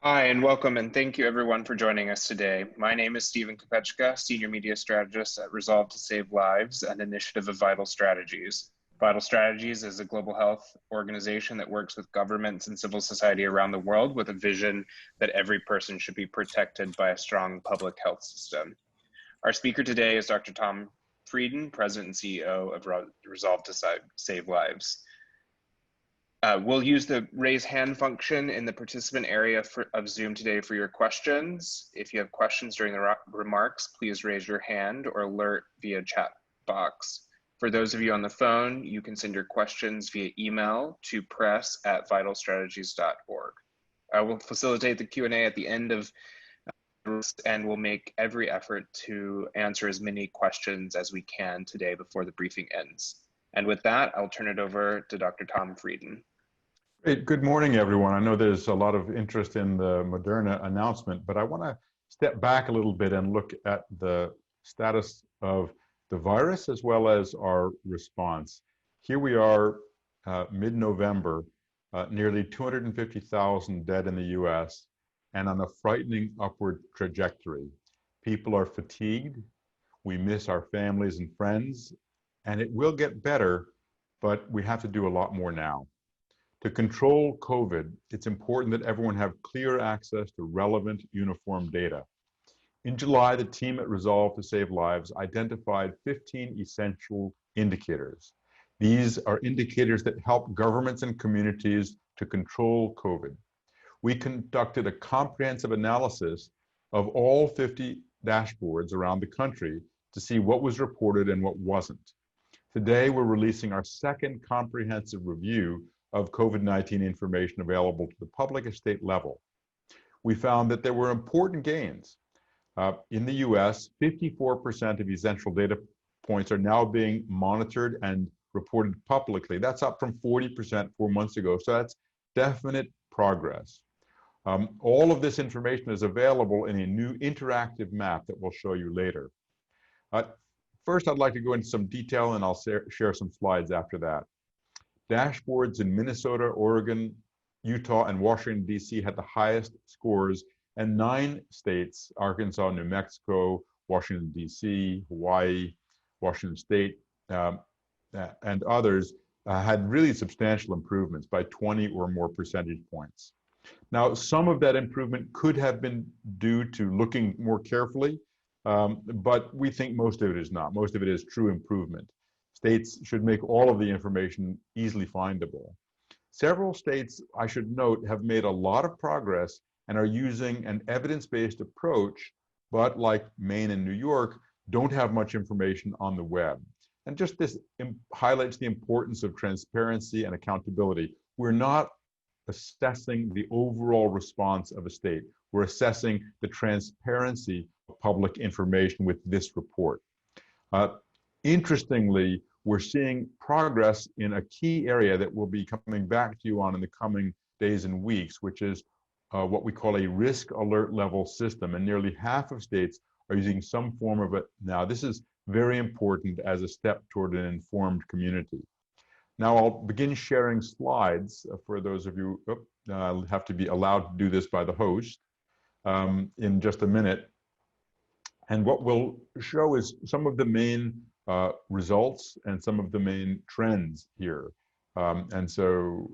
Hi, and welcome, and thank you everyone for joining us today. My name is Stephen Kopechka, Senior Media Strategist at Resolve to Save Lives, an initiative of Vital Strategies. Vital Strategies is a global health organization that works with governments and civil society around the world with a vision that every person should be protected by a strong public health system. Our speaker today is Dr. Tom Frieden, President and CEO of Resolve to Save Lives. We'll use the raise hand function in the participant area of Zoom today for your questions. If you have questions during the remarks, please raise your hand or alert via chat box. For those of you on the phone, you can send your questions via email to press@vitalstrategies.org. I will facilitate the Q&A at the end of and we'll make every effort to answer as many questions as we can today before the briefing ends. And with that, I'll turn it over to Dr. Tom Frieden. Great. Good morning, everyone. I know there's a lot of interest in the Moderna announcement, but I want to step back a little bit and look at the status of the virus as well as our response. Here we are, mid-November, nearly 250,000 dead in the US and on a frightening upward trajectory. People are fatigued. We miss our families and friends, and it will get better, but we have to do a lot more now. To control COVID, it's important that everyone have clear access to relevant, uniform data. In July, the team at Resolve to Save Lives identified 15 essential indicators. These are indicators that help governments and communities to control COVID. We conducted a comprehensive analysis of all 50 dashboards around the country to see what was reported and what wasn't. Today, we're releasing our second comprehensive review of COVID-19 information available to the public at state level. We found that there were important gains. In the US, 54% of essential data points are now being monitored and reported publicly. That's up from 40% 4 months ago, so that's definite progress. All of this information is available in a new interactive map that we'll show you later. First, I'd like to go into some detail and I'll share some slides after that. Dashboards in Minnesota, Oregon, Utah, and Washington, D.C. had the highest scores, and 9 states, Arkansas, New Mexico, Washington, D.C., Hawaii, Washington State, and others had really substantial improvements by 20 or more percentage points. Now, some of that improvement could have been due to looking more carefully, but we think most of it is not. Most of it is true improvement. States should make all of the information easily findable. Several states, I should note, have made a lot of progress and are using an evidence-based approach, but like Maine and New York, don't have much information on the web. And just this highlights the importance of transparency and accountability. We're not assessing the overall response of a state. We're assessing the transparency of public information with this report. Interestingly, we're seeing progress in a key area that we'll be coming back to you on in the coming days and weeks, which is what we call a risk alert level system. And nearly half of states are using some form of it now. This is very important as a step toward an informed community. Now I'll begin sharing slides for those of you. I'll have to be allowed to do this by the host in just a minute. And what we'll show is some of the main results and some of the main trends here. And so,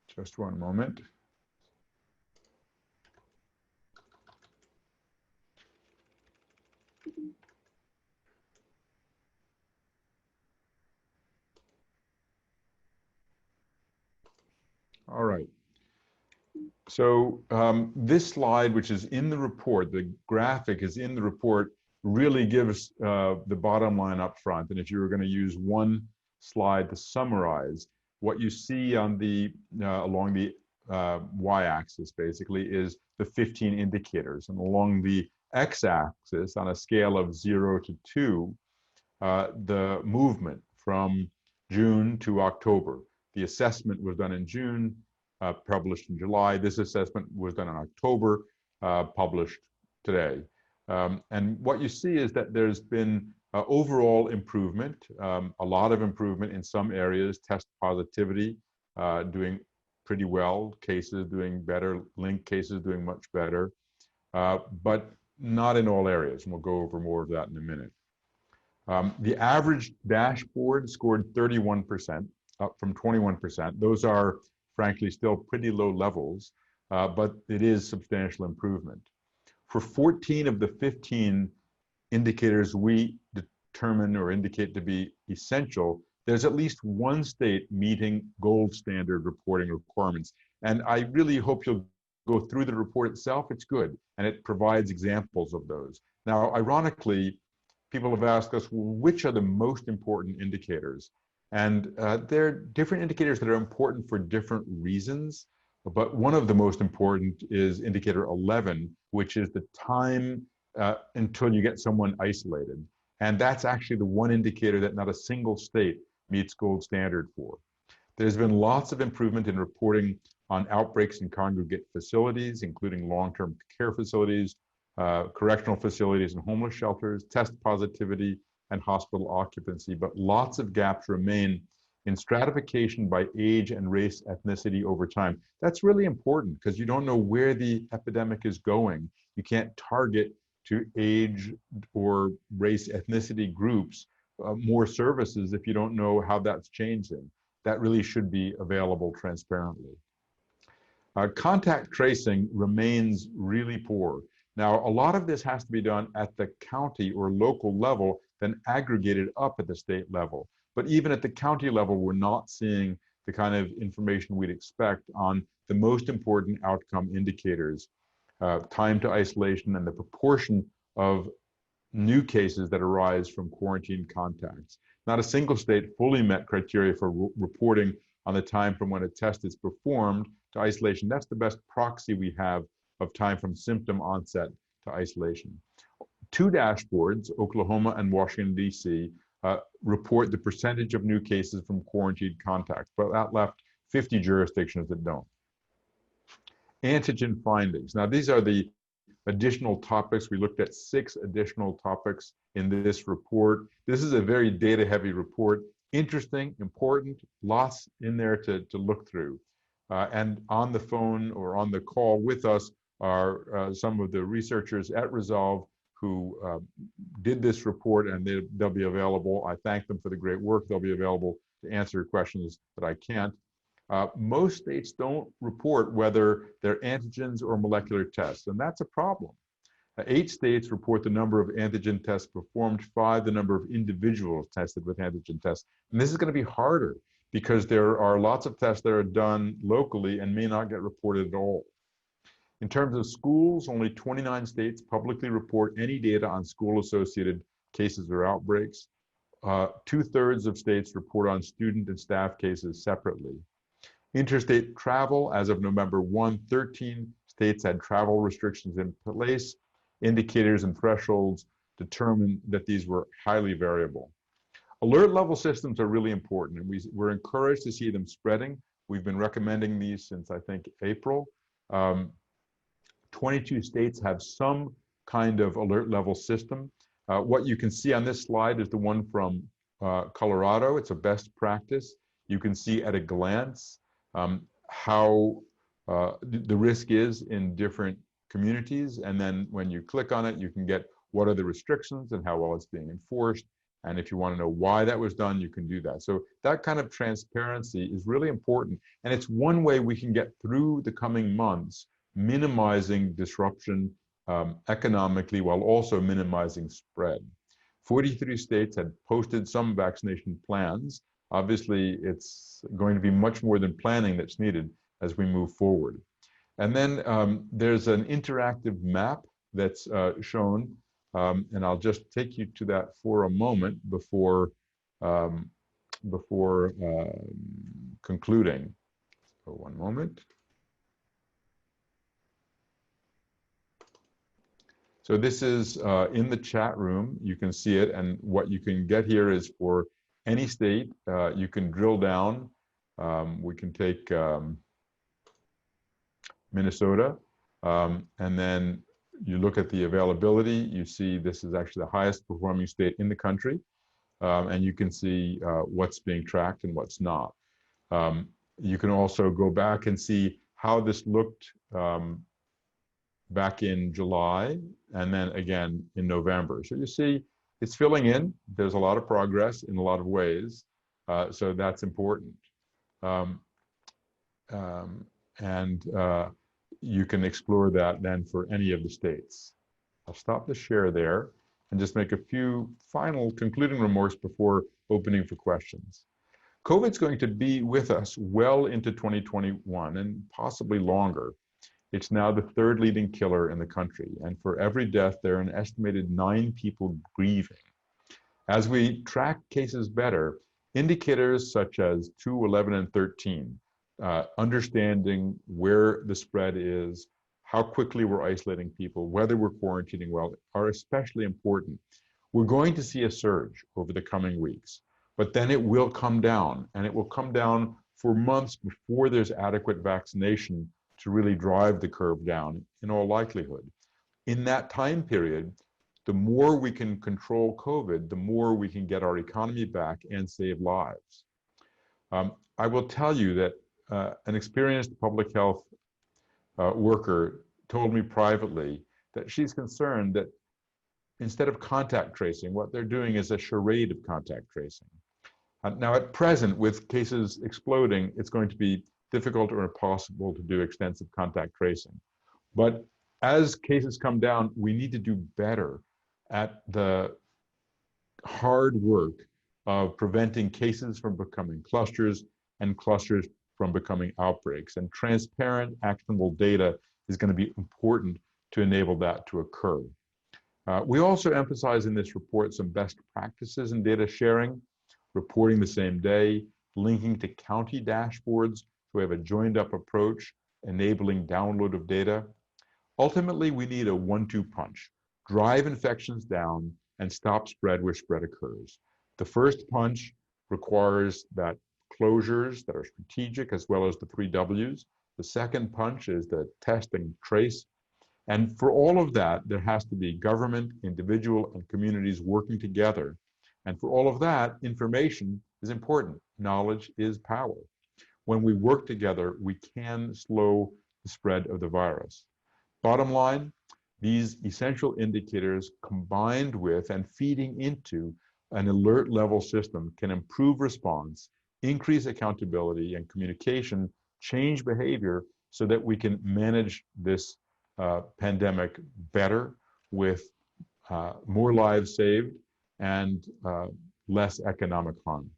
just one moment. All right. So this slide, which is in the report, the graphic is in the report, really gives the bottom line up front. And if you were going to use one slide to summarize, what you see on the along the y-axis basically is the 15 indicators, and along the x-axis on a scale of 0 to 2, the movement from June to October. The assessment was done in June, published in July. This assessment was done in October. published today. And what you see is that there's been overall improvement, a lot of improvement in some areas, test positivity doing pretty well, cases doing better, linked cases doing much better, but not in all areas, and we'll go over more of that in a minute. The average dashboard scored 31%, up from 21%. Those are, frankly, still pretty low levels, but it is substantial improvement. For 14 of the 15 indicators we determine or indicate to be essential, there's at least one state meeting gold standard reporting requirements. And I really hope you'll go through the report itself. It's good, and it provides examples of those. Now, ironically, people have asked us, well, which are the most important indicators? And there are different indicators that are important for different reasons, but one of the most important is indicator 11, which is the time until you get someone isolated. And that's actually the one indicator that not a single state meets gold standard for. There's been lots of improvement in reporting on outbreaks in congregate facilities, including long-term care facilities, correctional facilities and homeless shelters, test positivity, and hospital occupancy, but lots of gaps remain in stratification by age and race ethnicity over time. That's really important because you don't know where the epidemic is going. You can't target to age or race ethnicity groups more services if you don't know how that's changing. That really should be available transparently. Contact tracing remains really poor. Now, a lot of this has to be done at the county or local level, then aggregated up at the state level. But even at the county level, we're not seeing the kind of information we'd expect on the most important outcome indicators, time to isolation and the proportion of new cases that arise from quarantine contacts. Not a single state fully met criteria for reporting on the time from when a test is performed to isolation. That's the best proxy we have of time from symptom onset to isolation. Two dashboards, Oklahoma and Washington, D.C., report the percentage of new cases from quarantined contacts, but that left 50 jurisdictions that don't. Antigen findings. Now, these are the additional topics. We looked at 6 additional topics in this report. This is a very data-heavy report. Interesting, important, lots in there to look through. And on the phone or on the call with us are some of the researchers at Resolve who did this report, and they'll be available. I thank them for the great work. They'll be available to answer questions that I can't. Most states don't report whether they're antigens or molecular tests, and that's a problem. 8 states report the number of antigen tests performed, 5 the number of individuals tested with antigen tests. And this is going to be harder because there are lots of tests that are done locally and may not get reported at all. In terms of schools, only 29 states publicly report any data on school-associated cases or outbreaks. 2/3 of states report on student and staff cases separately. Interstate travel, as of November 1, 13 states had travel restrictions in place. Indicators and thresholds determined that these were highly variable. Alert level systems are really important, and we're encouraged to see them spreading. We've been recommending these since, I think, April. 22 states have some kind of alert level system. What you can see on this slide is the one from Colorado. It's a best practice. You can see at a glance how the risk is in different communities. And then when you click on it, you can get what are the restrictions and how well it's being enforced. And if you want to know why that was done, you can do that. So that kind of transparency is really important. And it's one way we can get through the coming months, minimizing disruption economically while also minimizing spread. 43 states had posted some vaccination plans. Obviously, it's going to be much more than planning that's needed as we move forward. And then there's an interactive map that's shown, and I'll just take you to that for a moment before concluding. So one moment. So this is in the chat room. You can see it, and what you can get here is for any state. You can drill down. We can take Minnesota. And then you look at the availability, you see this is actually the highest performing state in the country. And you can see what's being tracked and what's not. You can also go back and see how this looked back in July and then again in November. So you see it's filling in. There's a lot of progress in a lot of ways. So that's important. And you can explore that then for any of the states. I'll stop the share there and just make a few final concluding remarks before opening for questions. COVID's going to be with us well into 2021 and possibly longer. It's now the third leading killer in the country, and for every death, there are an estimated 9 people grieving. As we track cases better, indicators such as 2, 11, and 13, understanding where the spread is, how quickly we're isolating people, whether we're quarantining well, are especially important. We're going to see a surge over the coming weeks, but then it will come down, and it will come down for months before there's adequate vaccination to really drive the curve down, in all likelihood. In that time period, the more we can control COVID, the more we can get our economy back and save lives. I will tell you that an experienced public health worker told me privately that she's concerned that instead of contact tracing, what they're doing is a charade of contact tracing. Now, at present, with cases exploding, it's going to be difficult or impossible to do extensive contact tracing. But as cases come down, we need to do better at the hard work of preventing cases from becoming clusters and clusters from becoming outbreaks. And transparent, actionable data is going to be important to enable that to occur. We also emphasize in this report some best practices in data sharing, reporting the same day, linking to county dashboards, so we have a joined up approach, enabling download of data. Ultimately, we need a 1-2 punch. Drive infections down and stop spread where spread occurs. The first punch requires that closures that are strategic, as well as the 3 Ws. The second punch is the test and trace. And for all of that, there has to be government, individual, and communities working together. And for all of that, information is important. Knowledge is power. When we work together, we can slow the spread of the virus. Bottom line, these essential indicators combined with and feeding into an alert level system can improve response, increase accountability and communication, change behavior so that we can manage this pandemic better with more lives saved and less economic harm.